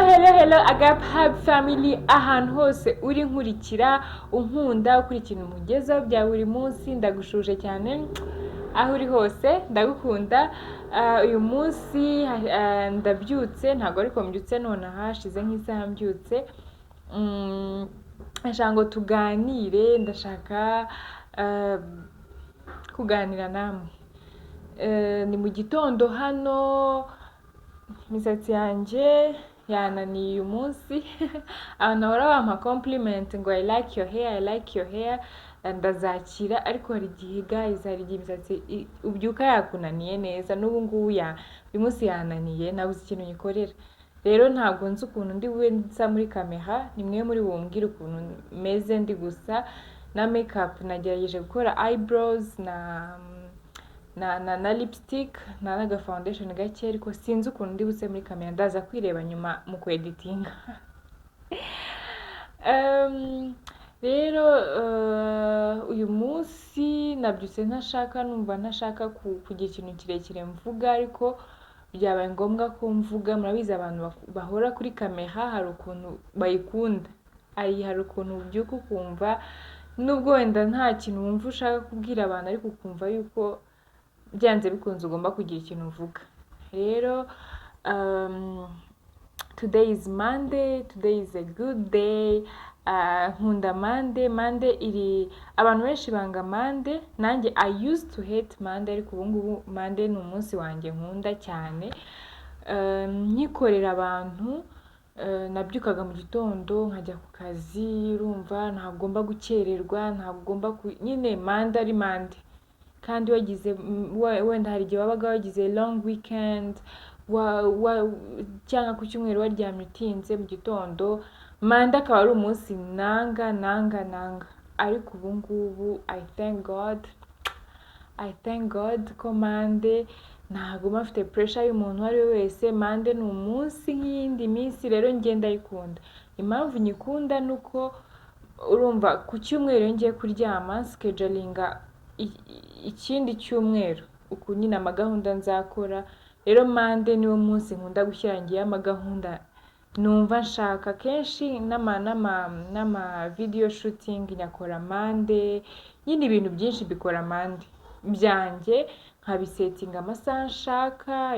Hello Agap Hub family, ahantu hose uri nkurikira unkunda ukurikira umugezaho bya buri munsi, ndagushuje cyane aho uri hose, ndagukunda. Uyu munsi ndabyutse, ntabwo ariko mbyutse none hashize nk'isaha mbyutse. Ndashaka ngo tuganire, ndashaka kuganira namwe. Ni mu gitondo hano, imisatsi yanjye yananiye uyu munsi. Abantu bahora bampa compliment ngo I like your hair, I like your hair, ndazakira. Ariko hari igihe guys, hari igihe imisatsi ubyuka yakunaniye neza, n'ubu ngubu uyu munsi yananiye, nabuze ikintu nyikorera. Rero ntabwo nzi ukuntu ndi bube nsa muri kamera, ni mwe muri bumbwire ukuntu meze ndi gusa. Na makeup nagerageje gukora eyebrows na lipstick na foundation gake, ariko sinzi ukuntu ndi buse muri kamera, ndaza kwireba nyuma mu kweditinga. Rero uyu munsi nabyutse ntashaka, numva ntashaka kugira ikintu kirekire mvuga, ariko byabaye ngombwa ko mvuga. Murabizi abantu bahora kuri kamera hari ukuntu bayikunda, hari ukuntu ubyuka ukumva nubwo wenda nta kintu wumva ushaka kubwira abantu, ariko ukumva yuko byanze bikunze ugomba kugira ikintu uvuga. Rero today is Monday, today is a good day. Nkunda Monday iri, abantu benshi banga Monday, nanjye I used to hate Monday, ariko ubu ngubu Monday ni umunsi wanjye nkunda cyane. Nyikorera abantu, nabyukaga mu gitondo nkajya ku kazi, urumva ntagomba gukererwa, ntagomba nyine Monday ari Monday. Kandi wagize wenda hari igihe wabaga wagize long weekend, cyangwa ku cyumweru waryamye utinze mu gitondo, Monday akaba ari umunsi nanga. Ariko ubu ngubu I thank God ko Monday ntabwo mafite pressure y'umuntu uwo ari we wese. Monday ni umunsi nk'iyindi minsi, rero ngenda ayikunda. Impamvu nyikunda nuko urumva ku cyumweru ngiye kuryama schedulinga ikindi cyumweru uku nyine amagahunda nzakora. Rero Monday niwo munsi nkunda gushyira ngiye amagahunda numva nshaka. Kenshi n'ama video shooting nyakora Monday, nyine ibintu byinshi bikora Monday byanjye, nkabisetinga amasaha nshaka,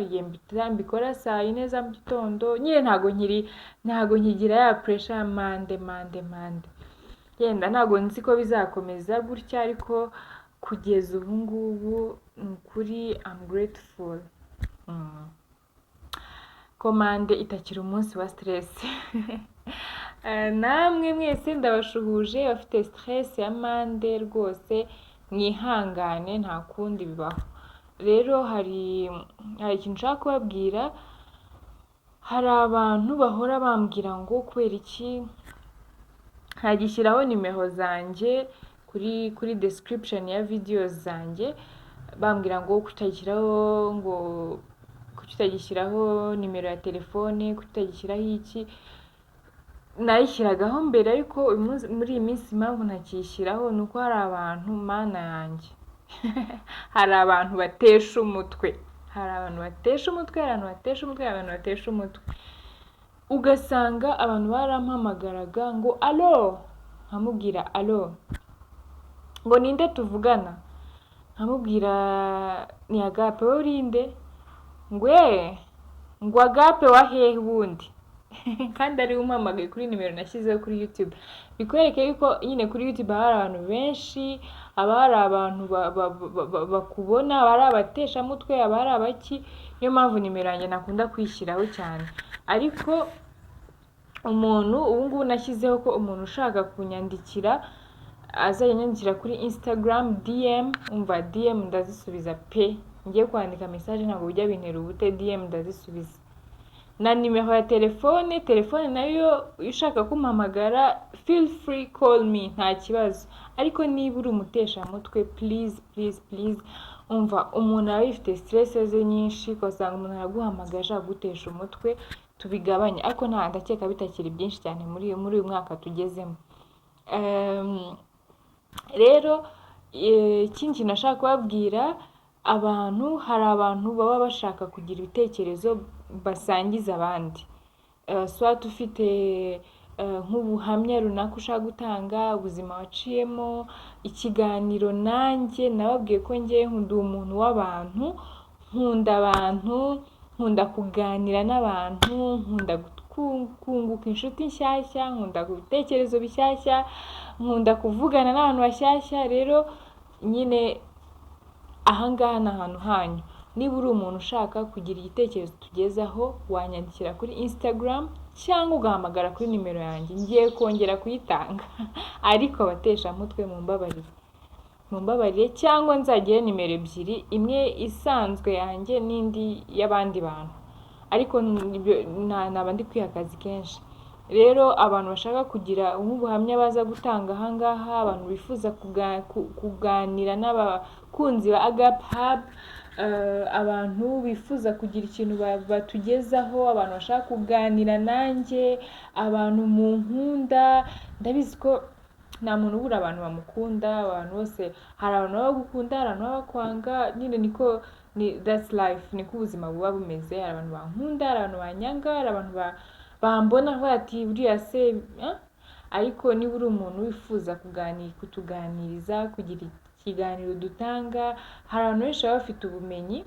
mbikora saa 4 za mu gitondo. Nyine ntago nkigira ya pressure ya Monday. Yenda ntago nzi ko bizakomeza gutya, ariko kugeza ubu ngubu kuri I'm grateful ko Monday itakiri umunsi wa stress. Namwe mwese ndabashuhuje bafite stress ya Monday, rwose mwihangane, nta kundi bibaho. Rero hari ikintu nshaka kubabwira. Hari abantu bahora bambwira ngo kubera iki ntagishyiraho nimero zanjye kuri description ya videos zanjye, bambwira ngo kutagishyiraho nimero ya telefone, kutagishyiraho iki. Nayishyiragaho mbere, ariko muri iyi minsi impamvu ntakishyiraho nuko hari abantu, mana yanjye, hari abantu batesha umutwe, ugasanga abantu barampamagaraga ngo alo, nkamubwira alo, ngo ninde tuvugana, nkamubwira ni Agape. Wowe urinde? ngo Agape wa hehe ubundi? Kandi ari umpamagaye kuri nimero nashyizeho kuri YouTube. Bikwereke yuko nyine kuri YouTube hari abantu benshi, hari abantu bakubona, hari abatesha mutwe, hari abaki. Niyo mpamvu nimero yanjye nakunda kwishyiraho cyane. Ariko umuntu ubu ngubu nashyizeho ko umuntu ushaka kunyandikira azajya nyandikira kuri Instagram DM. Umva DM ndazisubiza pe, ngiye kwandika message ntabwo bijya bintera ubute, DM ndazisubiza. Na nimero ya telefone nayo ushaka kumpamagara, feel free call me, nta kibazo. Ariko niba uri umutesha mutwe, please umva, umuntu aba yifite stress ze nyinshi, ugasanga umuntu araguhamagaye ashaka gutesha umutwe, tubigabanye. Ariko ndakeka bitakiri byinshi cyane muri uyu mwaka tugezemo. Rero ikindi nashaka kubabwira, hari abantu baba bashaka kugira ibitekerezo basangiza abandi. swat ufite nk'ubuhamya runaka ushaka gutanga, ubuzima waciyemo, ikiganiro. Nanjye nababwiye ko njye nkunda umuntu w'abantu, nkunda abantu, nkunda kuganira n'abantu, nkunda kunguka inshuti nshyashya, nkunda ibitekerezo bishyashya, nkunda kuvugana n'abantu bashyashya. Rero nyine ahangaha ni ahantu hanyu. Niba uri umuntu ushaka kugira igitekerezo tugezaho, wanyandikira kuri Instagram cyangwa ugahamagara kuri nimero yanjye, ngiye kongera kuyitanga ariko abateshamutwe mumbabarire, cyangwa nzagire nimero ebyiri, imwe isanzwe yanjye n'indi y'abandi bantu, ariko naba ndi kwiha akazi kenshi. Rero abantu bashaka kugira nk'ubuhamya baza gutanga ahangaha, abantu bifuza kuganira n'abakunzi ba Agape Hub, abantu bifuza kugira ikintu batugezaho, abantu bashaka kuganira nanjye, abantu mu nkunda. Ndabizi ko nta muntu ubura abantu bamukunda, abantu bose, hari abantu baba bagukunda, hari abantu baba bakwanga, nyine that's life, niko ubuzima buba bumeze. Hari abantu bankunda, hari abantu banyanga, hari abantu bambona bati buriya se, ariko niba uri umuntu wifuza kutuganiriza, kugira ikiganiro dutanga, hari abantu benshi baba bafite ubumenyi.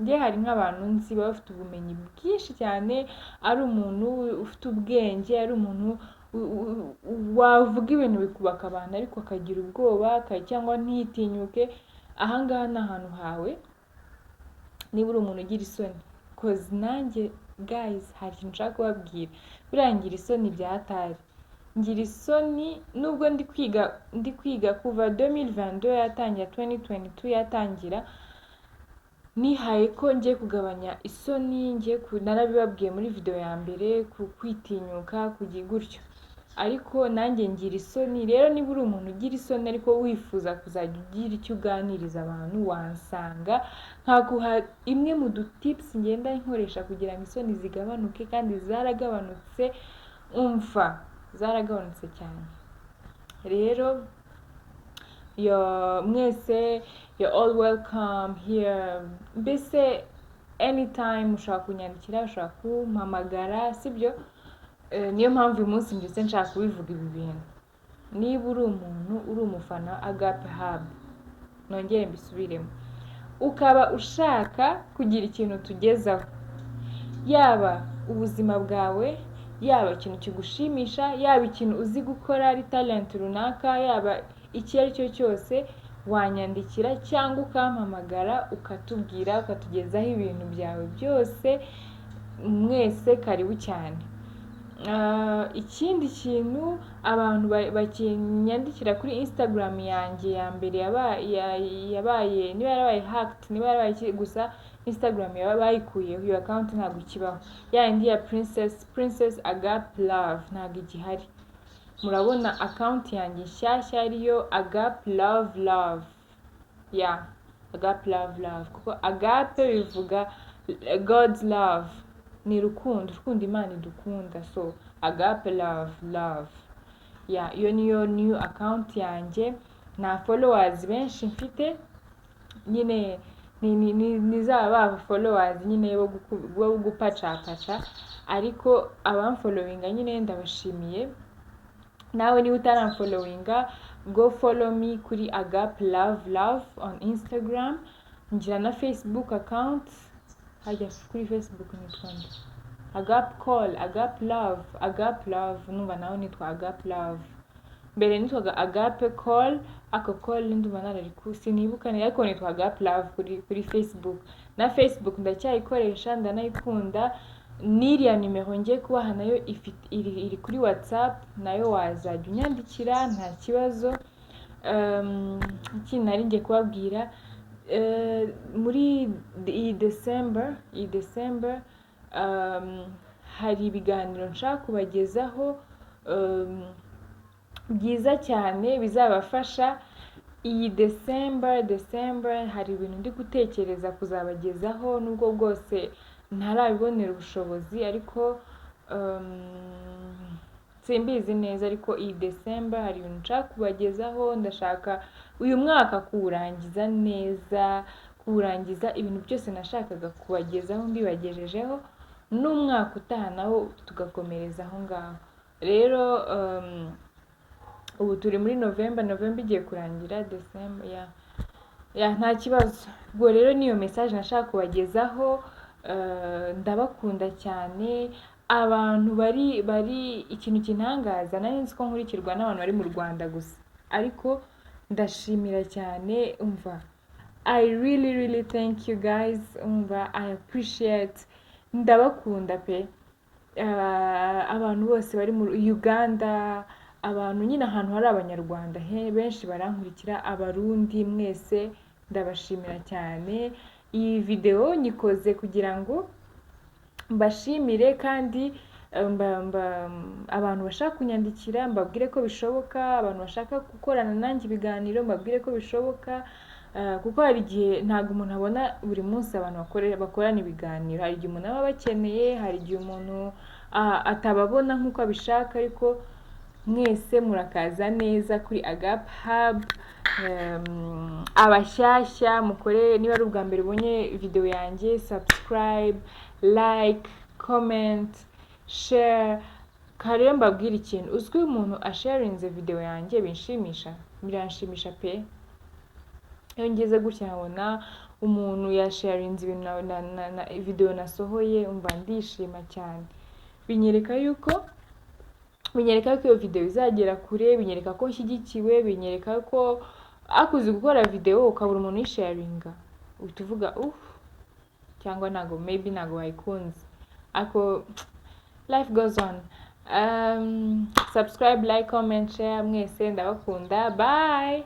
Njye hari nk'abantu nzi baba bafite ubumenyi bwinshi cyane, ari umuntu ufite ubwenge, ari umuntu wavuga ibintu bikubaka abantu ariko akagira ubwoba cyangwa ntitinyuke. Ahangaha ni ahantu hawe niba uri umuntu ugira isoni, cause nanjye guys hari ikintu nshaka kubabwira, buriya ngira isoni bya hatari. Ngira isoni nubwo ndi kwiga kuva 2022 yatangira, 2022 yatangira, nihaye ko ngiye kugabanya isoni, narabibabwiye muri video ya mbere, kwitinyuka, kugira gutyo, ariko nanjye ngira isoni. Rero niba uri umuntu ugira isoni ariko wifuza kuzajya ugira icyo uganiriza abantu, wansanga nkaguha imwe mu tips ngenda nkoresha kugira ngo isoni zigabanuke, kandi zaragabanutse, zaragabanutse cyane. Rero mwese, you're all welcome here. Mbese anytime ushaka kunyandikira, ushaka kumpamagara, sibyo? Niyo mpamvu uyu munsi ndetse nshaka kubivuga ibi bintu. Niba uri umuntu uri umufana wa Agape Hub, nongere mbisubiremo, ukaba ushaka kugira ikintu tugezaho, yaba ubuzima bwawe, yaba ikintu kigushimisha, yaba ikintu uzi gukora ari talent runaka, yaba icyo ari cyo cyose, wanyandikira cyangwa ukampamagara ukatubwira, ukatugezaho ibintu byawe byose. Mwese karibu cyane. Ikindi kintu, abantu bakinyandikira kuri Instagram yanjye ya mbere yabaye niba yarabaye hacked, niba yarabaye gusa Instagram bayikuyeho, iyo account ntabwo ikibaho. Yandi ya Princess Agape Love ntabwo igihari. Murabona account yanjye nshyashya ariyo Agape Love, Agape Love, kuko Agape bivuga God's love, ni rukundo Imana idukunda. So Agape Love, iyo niyo new account yanjye. Nta followers benshi mfite, nyine nizaba followers nyine bo gupacapaca, ariko abamfollowinga nyine ndabashimiye. Nawe niba utaramfollowinga, go follow me kuri Agape Love on Instagram. Ngira na Facebook account, hajya kuri Facebook nitwa Agape Call, Agape Love, numva nawe nitwa Agape Love. Mbere nitwaga Agape Call, ako call ndumva narari sinibuka neza, ariko nitwa Agape Love kuri Facebook. Na Facebook ndacyayikoresha, ndanayikunda. N'iriya nimero ngiye kubaha nayo iri kuri WhatsApp, nayo wazajya unyandikira nta kibazo. Ikindi nari ngiye kubabwira, muri iyi December hari ibiganiro nshaka kubagezaho byiza cyane bizabafasha. Iyi December hari ibintu ndi gutekereza kuzabagezaho, nubwo bwose ntarabibonera ubushobozi, ariko simbizi neza. Ariko iyi December hari ibintu nshaka kubagezaho. Ndashaka uyu mwaka kuwurangiza neza, kuwurangiza ibintu byose nashakaga kubagezaho mbibagejejeho. n'umwaka utaha nawo tugakomereza aho ngaho. Rero ubu turi muri November igiye kurangira, December nta kibazo. Ubwo rero niyo message nashaka kubagezaho. Ndabakunda cyane abantu bari ikintu kintangaza, nari nzi ko nkurikirwa n'abantu bari mu Rwanda gusa, ariko ndashimira cyane. Umva, I really thank you guys. Umva, I appreciate, ndabakunda pe. Abantu bose bari mu Uganda, abantu nyine ahantu hari abanyarwanda benshi barankurikira, abarundi mwese ndabashimira cyane. Iyi video nyikoze kugira ngo mbashimire, kandi abantu bashaka kunyandikira mbabwire ko bishoboka, abantu bashaka gukorana nanjye ibiganiro mbabwire ko bishoboka. Kuko hari igihe ntabwo umuntu abona buri munsi abantu bakorana ibiganiro, hari igihe umuntu aba bakeneye, hari igihe umuntu atababona nk'uko abishaka. Ariko mwese murakaza neza kuri Agape Hub. Abashyashya mukore, niba ari ubwa mbere ubonye video yanjye, subscribe, like, comment, share. Kare mbabwira ikintu, uzwi umuntu asharinze video yanjye biranshimisha pe. Iyo ngeze gutya nkabona umuntu yasharinze ibintu na video nasohoye, umva ndishima cyane. Binyereka yuko iyo video izagera kure, binyereka ko nshyigikiwe, binyereka ko akuzi gukora video ukabura umuntu yisharinga, uhita uvuga cyangwa maybe ntago wayikunze. Ako life goes on. Subscribe, like, comment, share. Mwese ndabakunda. Bye.